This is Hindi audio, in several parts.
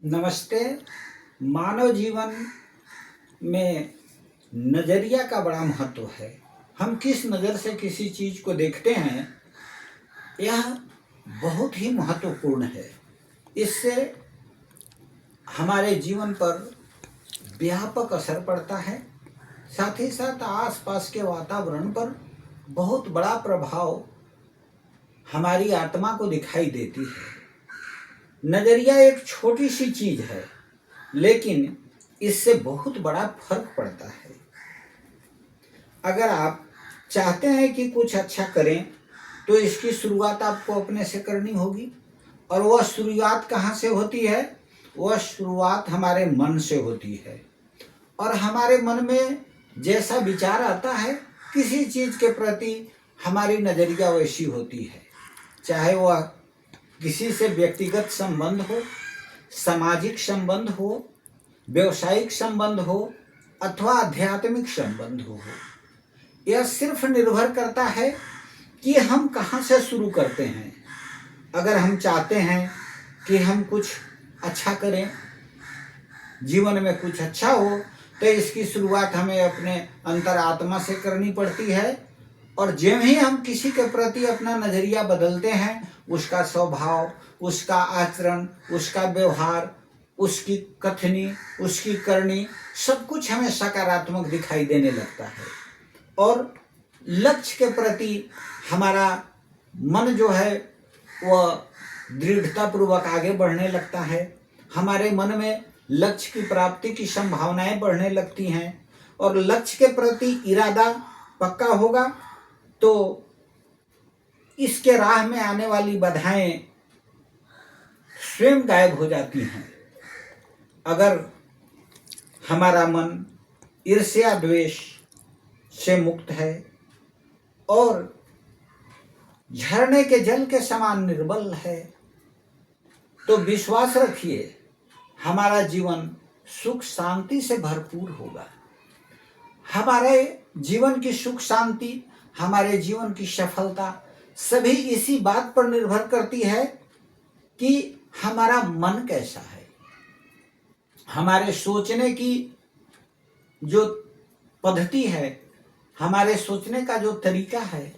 नमस्ते। मानव जीवन में नज़रिया का बड़ा महत्व है। हम किस नज़र से किसी चीज़ को देखते हैं, यह बहुत ही महत्वपूर्ण है। इससे हमारे जीवन पर व्यापक असर पड़ता है, साथ ही साथ आसपास के वातावरण पर बहुत बड़ा प्रभाव हमारी आत्मा को दिखाई देती है। नज़रिया एक छोटी सी चीज़ है, लेकिन इससे बहुत बड़ा फर्क पड़ता है। अगर आप चाहते हैं कि कुछ अच्छा करें, तो इसकी शुरुआत आपको अपने से करनी होगी। और वह शुरुआत कहाँ से होती है? वह शुरुआत हमारे मन से होती है। और हमारे मन में जैसा विचार आता है, किसी चीज़ के प्रति हमारी नज़रिया वैसी होती है। चाहे वह किसी से व्यक्तिगत संबंध हो, सामाजिक संबंध हो, व्यवसायिक संबंध हो अथवा आध्यात्मिक संबंध हो। यह सिर्फ निर्भर करता है कि हम कहाँ से शुरू करते हैं। अगर हम चाहते हैं कि हम कुछ अच्छा करें, जीवन में कुछ अच्छा हो, तो इसकी शुरुआत हमें अपने अंतरात्मा से करनी पड़ती है। और जब ही हम किसी के प्रति अपना नज़रिया बदलते हैं, उसका स्वभाव, उसका आचरण, उसका व्यवहार, उसकी कथनी, उसकी करनी, सब कुछ हमें सकारात्मक दिखाई देने लगता है। और लक्ष्य के प्रति हमारा मन जो है वह दृढ़तापूर्वक आगे बढ़ने लगता है। हमारे मन में लक्ष्य की प्राप्ति की संभावनाएं बढ़ने लगती हैं। और लक्ष्य के प्रति इरादा पक्का होगा तो इसके राह में आने वाली बाधाएं स्वयं गायब हो जाती हैं। अगर हमारा मन ईर्ष्या द्वेष से मुक्त है और झरने के जल के समान निर्मल है, तो विश्वास रखिए हमारा जीवन सुख शांति से भरपूर होगा। हमारे जीवन की सुख शांति, हमारे जीवन की सफलता सभी इसी बात पर निर्भर करती है कि हमारा मन कैसा है। हमारे सोचने की जो पद्धति है, हमारे सोचने का जो तरीका है,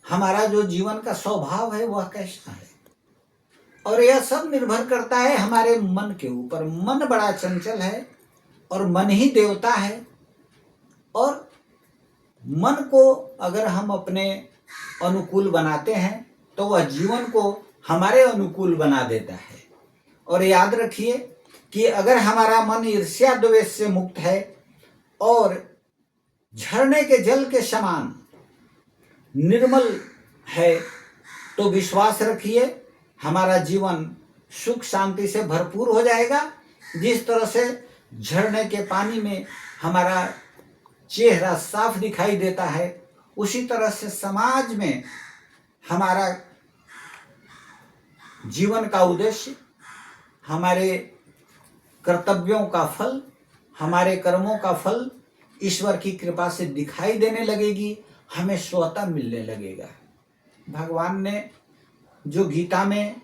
हमारा जो जीवन का स्वभाव है, वह कैसा है। और यह सब निर्भर करता है हमारे मन के ऊपर। मन बड़ा चंचल है और मन ही देवता है। और मन को अगर हम अपने अनुकूल बनाते हैं, तो वह जीवन को हमारे अनुकूल बना देता है। और याद रखिए कि अगर हमारा मन ईर्ष्या द्वेष से मुक्त है और झरने के जल के समान निर्मल है, तो विश्वास रखिए हमारा जीवन सुख शांति से भरपूर हो जाएगा। जिस तरह से झरने के पानी में हमारा चेहरा साफ दिखाई देता है, उसी तरह से समाज में हमारा जीवन का उद्देश्य, हमारे कर्तव्यों का फल, हमारे कर्मों का फल ईश्वर की कृपा से दिखाई देने लगेगी, हमें स्वतः मिलने लगेगा। भगवान ने जो गीता में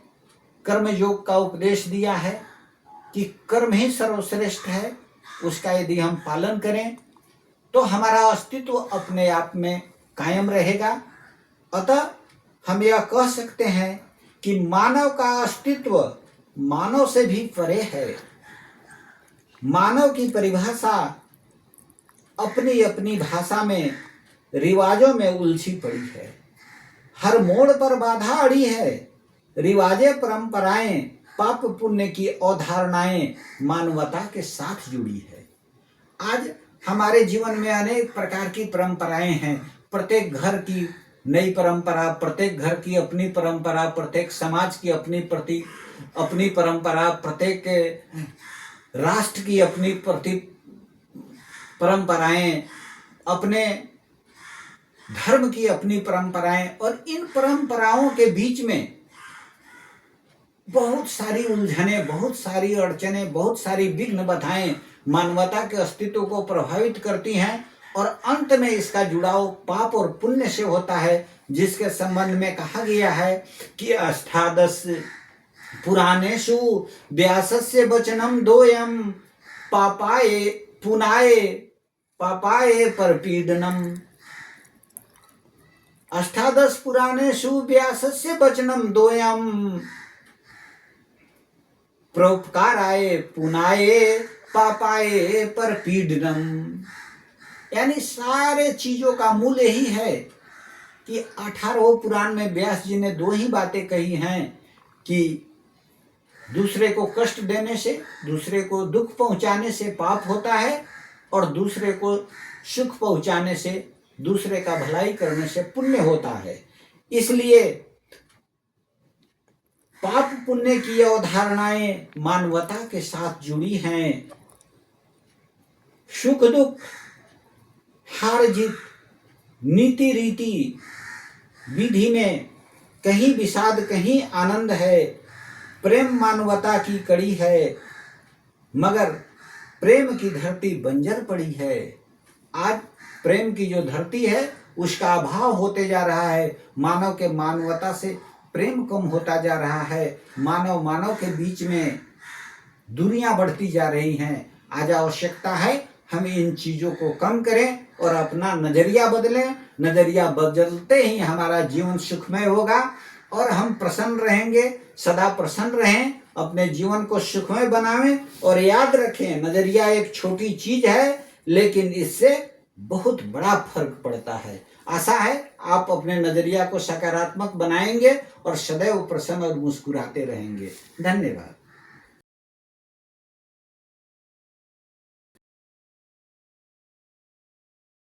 कर्म योग का उपदेश दिया है कि कर्म ही सर्वश्रेष्ठ है, उसका यदि हम पालन करें तो हमारा अस्तित्व अपने आप में कायम रहेगा। अतः हम यह कह सकते हैं कि मानव का अस्तित्व मानव से भी परे है। मानव की परिभाषा अपनी अपनी भाषा में रिवाजों में उलझी पड़ी है। हर मोड़ पर बाधा अड़ी है। रिवाजें, परंपराएं, पाप पुण्य की अवधारणाएं मानवता के साथ जुड़ी है। आज हमारे जीवन में अनेक प्रकार की परंपराएं हैं। प्रत्येक घर की नई परंपरा, प्रत्येक घर की अपनी परंपरा, प्रत्येक समाज की अपनी परंपरा, प्रत्येक राष्ट्र की अपनी परंपराएं, अपने धर्म की अपनी परंपराएं। और इन परंपराओं के बीच में बहुत सारी उलझनें, बहुत सारी अड़चनें, बहुत सारी विघ्न बाधाएं मानवता के अस्तित्व को प्रभावित करती हैं। और अंत में इसका जुड़ाव पाप और पुण्य से होता है, जिसके संबंध में कहा गया है कि अष्टादश पुराणेषु व्यासस्य वचनं दोयं पापाये पुनाये पापाये परपीडनम्। अष्टादश पुराणेषु व्यासस्य वचनं दोयं परोपकाराय पुनाये पापाये परपीडनम्। यानी सारे चीजों का मूल यही है कि 18 पुराण में व्यास जी ने दो ही बातें कही हैं कि दूसरे को कष्ट देने से, दूसरे को दुख पहुंचाने से पाप होता है, और दूसरे को सुख पहुंचाने से, दूसरे का भलाई करने से पुण्य होता है। इसलिए पाप पुण्य की अवधारणाएं मानवता के साथ जुड़ी हैं। सुख दुख, हार जीत, नीति रीति, विधि में कहीं विषाद कहीं आनंद है। प्रेम मानवता की कड़ी है, मगर प्रेम की धरती बंजर पड़ी है। आज प्रेम की जो धरती है उसका अभाव होते जा रहा है। मानव के मानवता से प्रेम कम होता जा रहा है। मानव मानव के बीच में दूरियां बढ़ती जा रही हैं। आज आवश्यकता है हम इन चीजों को कम करें और अपना नजरिया बदलें। नजरिया बदलते ही हमारा जीवन सुखमय होगा और हम प्रसन्न रहेंगे। सदा प्रसन्न रहें, अपने जीवन को सुखमय बनावें और याद रखें नजरिया एक छोटी चीज है, लेकिन इससे बहुत बड़ा फर्क पड़ता है। आशा है आप अपने नजरिया को सकारात्मक बनाएंगे और सदैव प्रसन्न और मुस्कुराते रहेंगे। धन्यवाद।